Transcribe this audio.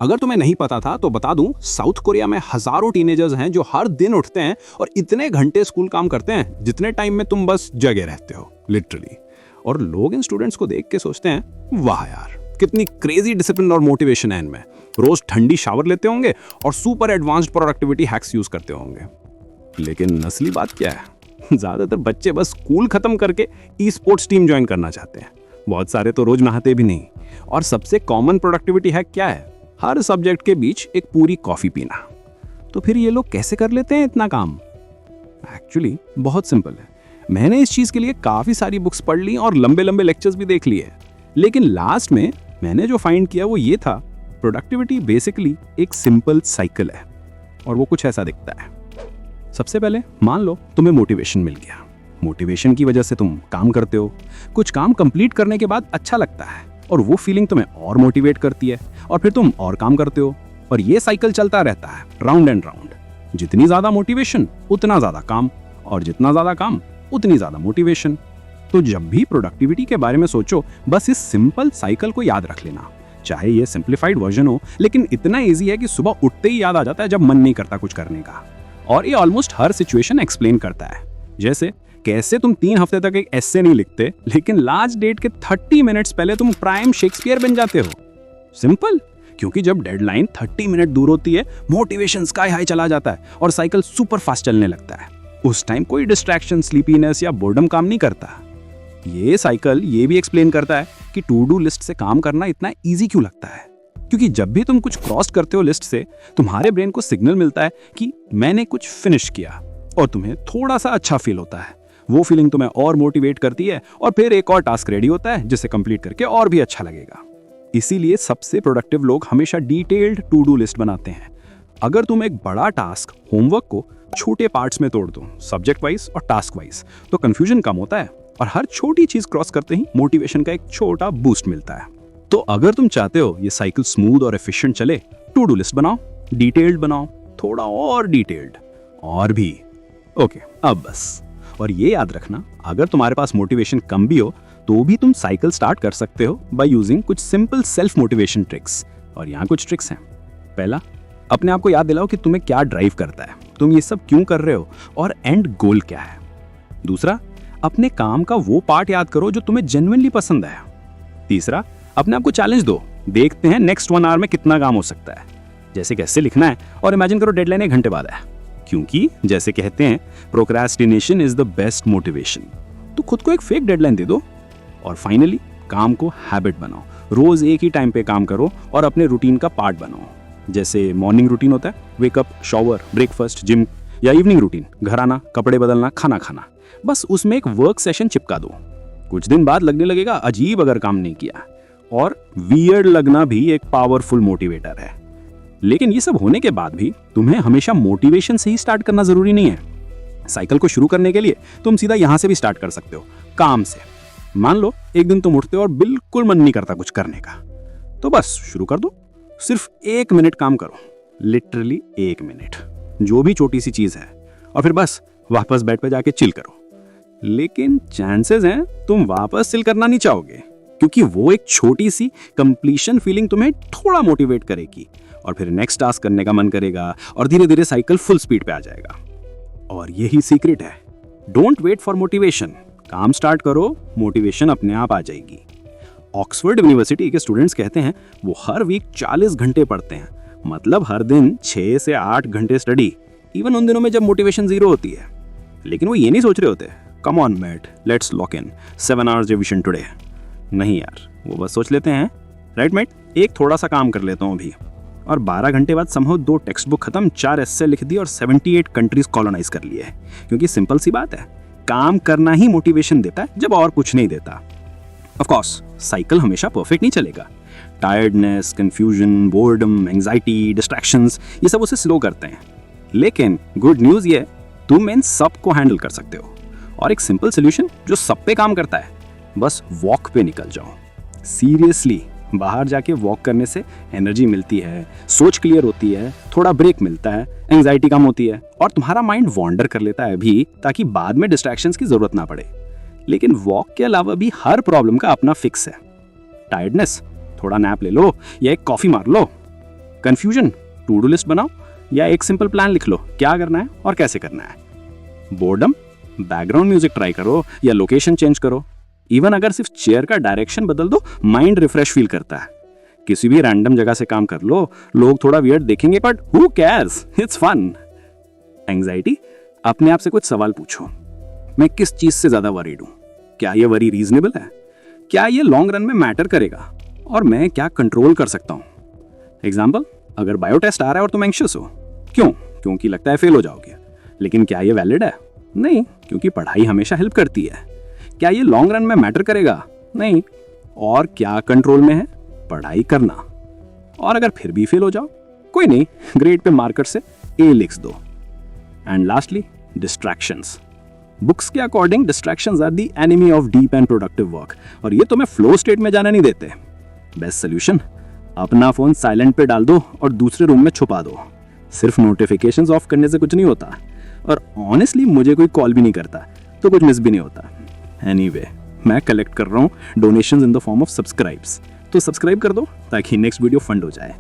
अगर तुम्हें नहीं पता था तो बता दूं, साउथ कोरिया में हजारों टीनेजर्स हैं जो हर दिन उठते हैं और इतने घंटे स्कूल काम करते हैं जितने टाइम में तुम बस जगे रहते हो, लिटरली। और लोग इन स्टूडेंट्स को देख के सोचते हैं, वाह यार, कितनी क्रेजी डिसिप्लिन और मोटिवेशन है इनमें। रोज ठंडी शावर लेते होंगे और super advanced productivity hacks use करते होंगे। लेकिन असली बात क्या है? ज्यादातर बच्चे बस स्कूल खत्म करके ई स्पोर्ट्स टीम ज्वाइन करना चाहते हैं। बहुत सारे तो रोज नहाते भी नहीं। और सबसे कॉमन प्रोडक्टिविटी हैक क्या है? हर सब्जेक्ट के बीच एक पूरी कॉफी पीना। तो फिर ये लोग कैसे कर लेते हैं इतना काम? एक्चुअली बहुत सिंपल है। मैंने इस चीज के लिए काफी सारी बुक्स पढ़ ली और लंबे लंबे लेक्चर्स भी देख लिए, लेकिन लास्ट में मैंने जो फाइंड किया वो ये था, प्रोडक्टिविटी बेसिकली एक सिंपल साइकिल है और वो कुछ ऐसा दिखता है। सबसे पहले मान लो तुम्हें मोटिवेशन मिल गया। मोटिवेशन की वजह से तुम काम करते हो। कुछ काम कंप्लीट करने के बाद अच्छा लगता है और वो फीलिंग तुम्हें और मोटिवेट करती है और फिर तुम और काम करते हो और ये साइकिल चलता रहता है, राउंड एंड राउंड। जितनी ज्यादा मोटिवेशन उतना ज्यादा काम, और जितना ज्यादा काम उतनी ज्यादा मोटिवेशन। तो जब भी प्रोडक्टिविटी के बारे में सोचो, बस इस सिंपल साइकिल को याद रख लेना। चाहे ये सिंप्लीफाइड वर्जन हो, लेकिन इतना इजी है कि सुबह उठते ही याद आ जाता है जब मन नहीं करता कुछ करने का। और ये ऑलमोस्ट हर सिचुएशन एक्सप्लेन करता है। जैसे कैसे तुम 3 हफ्ते तक एक एस्से नहीं लिखते, लेकिन लास्ट डेट के 30 मिनट्स पहले तुम प्राइम शेक्सपियर बन जाते हो। सिंपल, क्योंकि जब डेडलाइन 30 मिनट दूर होती है, मोटिवेशन स्काई हाई चला जाता है और साइकिल सुपर फास्ट चलने लगता है। उस टाइम कोई डिस्ट्रैक्शन, स्लीपीनेस या बोर्डम काम नहीं करता। ये साइकिल ये भी एक्सप्लेन करता है कि टू डू लिस्ट से काम करना इतना इजी क्यों लगता है। क्योंकि जब भी तुम कुछ क्रॉस करते हो लिस्ट से, तुम्हारे ब्रेन को सिग्नल मिलता है कि मैंने कुछ फिनिश किया और तुम्हें थोड़ा सा अच्छा फील होता है। वो फीलिंग तुम्हें और मोटिवेट करती है और फिर एक और टास्क रेडी होता है जिसे कंप्लीट करके और भी अच्छा लगेगा। इसीलिए सबसे प्रोडक्टिव लोग हमेशा डिटेल्ड टू डू लिस्ट बनाते हैं। अगर तुम एक बड़ा टास्क, होमवर्क को छोटे पार्ट्स में तोड़ दो, सब्जेक्ट वाइज और टास्क वाइज, तो कंफ्यूजन कम होता है और हर छोटी चीज क्रॉस करते ही मोटिवेशन का एक छोटा बूस्ट मिलता है। तो अगर तुम चाहते हो ये साइकिल स्मूथ और एफिशिएंट चले, टू डू लिस्ट बनाओ, डिटेल्ड बनाओ, थोड़ा और डिटेल्ड, और भी। ओके, अब बस। और ये याद रखना, अगर तुम्हारे पास मोटिवेशन कम भी हो तो भी तुम साइकिल स्टार्ट कर सकते हो बाय यूजिंग कुछ सिंपल सेल्फ मोटिवेशन ट्रिक्स। और यहाँ कुछ ट्रिक्स हैं। पहला, अपने आप को याद दिलाओ कि तुम्हें क्या ड्राइव करता है, तुम ये सब क्यों कर रहे हो और एंड गोल क्या है। दूसरा, अपने काम का वो पार्ट याद करो जो तुम्हें जेन्युइनली पसंद है। तीसरा, अपने आप को चैलेंज दो, देखते हैं नेक्स्ट 1 आवर में कितना काम हो सकता है। जैसे कैसे लिखना है और इमेजिन करो डेडलाइन 1 घंटे बाद है, क्योंकि जैसे कहते हैं, procrastination is the best motivation. तो खुद को एक फेक डेडलाइन दे दो। और फाइनली, काम को हैबिट बनाओ। रोज एक ही टाइम पे काम करो और अपने रूटीन का पार्ट बनाओ। जैसे मॉर्निंग रूटीन होता है, वेकअप, शॉवर, ब्रेकफास्ट, जिम, या इवनिंग रूटीन, घर आना, कपड़े बदलना, खाना खाना। बस उसमें एक वर्क सेशन चिपका दो। कुछ दिन बाद लगने लगेगा अजीब अगर काम नहीं किया, और वियर्ड लगना भी एक पावरफुल मोटिवेटर है। लेकिन ये सब होने के बाद भी तुम्हें हमेशा मोटिवेशन से ही स्टार्ट करना जरूरी नहीं है। साइकिल को शुरू करने के लिए तुम सीधा यहां से भी स्टार्ट कर सकते हो, काम से। मान लो एक दिन तुम उठते हो और बिल्कुल मन नहीं करता कुछ करने का, तो बस शुरू कर दो। सिर्फ 1 मिनट काम करो, लिटरली 1 मिनट, जो भी छोटी सी चीज है, और फिर बस वापस बेड पे जाके चिल करो। लेकिन चांसेस हैं तुम वापस चिल करना नहीं चाहोगे, क्योंकि वो एक छोटी सी कंप्लीशन फीलिंग तुम्हें थोड़ा मोटिवेट करेगी और फिर नेक्स्ट टास्क करने का मन करेगा और धीरे धीरे साइकिल फुल स्पीड पे आ जाएगा। और यही सीक्रेट है, डोंट वेट फॉर मोटिवेशन, काम स्टार्ट करो, मोटिवेशन अपने आप आ जाएगी। ऑक्सफोर्ड यूनिवर्सिटी के स्टूडेंट्स कहते हैं वो हर वीक 40 घंटे पढ़ते हैं, मतलब हर दिन 6 से 8 घंटे स्टडी, इवन उन दिनों में जब मोटिवेशन 0 होती है। लेकिन वो ये नहीं सोच रहे होते, come on mate, let's lock in 7 hours revision today. नहीं यार, वो बस सोच लेते हैं, राइट मैट, एक थोड़ा सा काम कर लेता हूँ अभी, और 12 घंटे बाद समहाउ 2 टेक्स्ट बुक खत्म, 4 एस्से लिख दी और 78 कंट्रीज कॉलोनाइज कर लिए। क्योंकि सिंपल सी बात है, काम करना ही मोटिवेशन देता है जब और कुछ नहीं देता। ऑफ कोर्स साइकिल हमेशा परफेक्ट नहीं चलेगा। Tiredness, confusion, boredom, anxiety, distractions, ये सब उसे स्लो करते हैं। लेकिन गुड न्यूज़ ये है, तुम इन सब को हैंडल कर सकते हो। और एक सिंपल सोल्यूशन जो सब पे काम करता है, बस वॉक पे निकल जाओ। सीरियसली, बाहर जाके वॉक करने से एनर्जी मिलती है, सोच क्लियर होती है, थोड़ा ब्रेक मिलता है, एंजाइटी कम होती है और तुम्हारा माइंड वॉन्डर कर लेता है भी, ताकि बाद में डिस्ट्रैक्शंस की जरूरत ना पड़े। लेकिन वॉक के अलावा भी हर प्रॉब्लम का अपना फिक्स है। टायर्डनेस, थोड़ा नैप ले लो या एक कॉफी मार लो। कंफ्यूजन, टू डू लिस्ट बनाओ या एक सिंपल प्लान लिख लो क्या करना है और कैसे करना है। बोर्डम, बैकग्राउंड म्यूजिक ट्राई करो या लोकेशन चेंज करो। इवन अगर सिर्फ चेयर का डायरेक्शन बदल दो, माइंड रिफ्रेश फील करता है। किसी भी रैंडम जगह से काम कर लो, लोग थोड़ा वियर्ड देखेंगे but who cares, it's fun. Anxiety, अपने आप से कुछ सवाल पूछो, मैं किस चीज से ज्यादा वरीड हूं? क्या ये वरी रीजनेबल है? क्या ये लॉन्ग रन में मैटर करेगा? और मैं क्या कंट्रोल कर सकता हूं? एग्जाम्पल, अगर बायो टेस्ट आ रहा है और तुम एंग्शियस हो, क्यों? क्योंकि लगता है फेल हो जाओगे। लेकिन क्या ये वैलिड है? नहीं, क्योंकि पढ़ाई हमेशा हेल्प करती है। क्या ये लॉन्ग रन में मैटर करेगा? नहीं। और क्या कंट्रोल में है? पढ़ाई करना। और अगर फिर भी फेल हो जाओ, कोई नहीं, ग्रेड पे मार्कर से ए लिख दो। And lastly, distractions. बुक्स के according distractions are the enemy of deep and productive work, और ये तुम्हें फ्लो स्टेट में जाने नहीं देते। बेस्ट सोल्यूशन, अपना फोन साइलेंट पे डाल दो और दूसरे रूम में छुपा दो। सिर्फ नोटिफिकेशंस ऑफ करने से कुछ नहीं होता, और ऑनेस्टली मुझे कोई कॉल भी नहीं करता तो कुछ मिस भी नहीं होता। एनीवे, मैं कलेक्ट कर रहा हूँ donations in the form of subscribes, तो सब्सक्राइब कर दो ताकि नेक्स्ट वीडियो फंड हो जाए।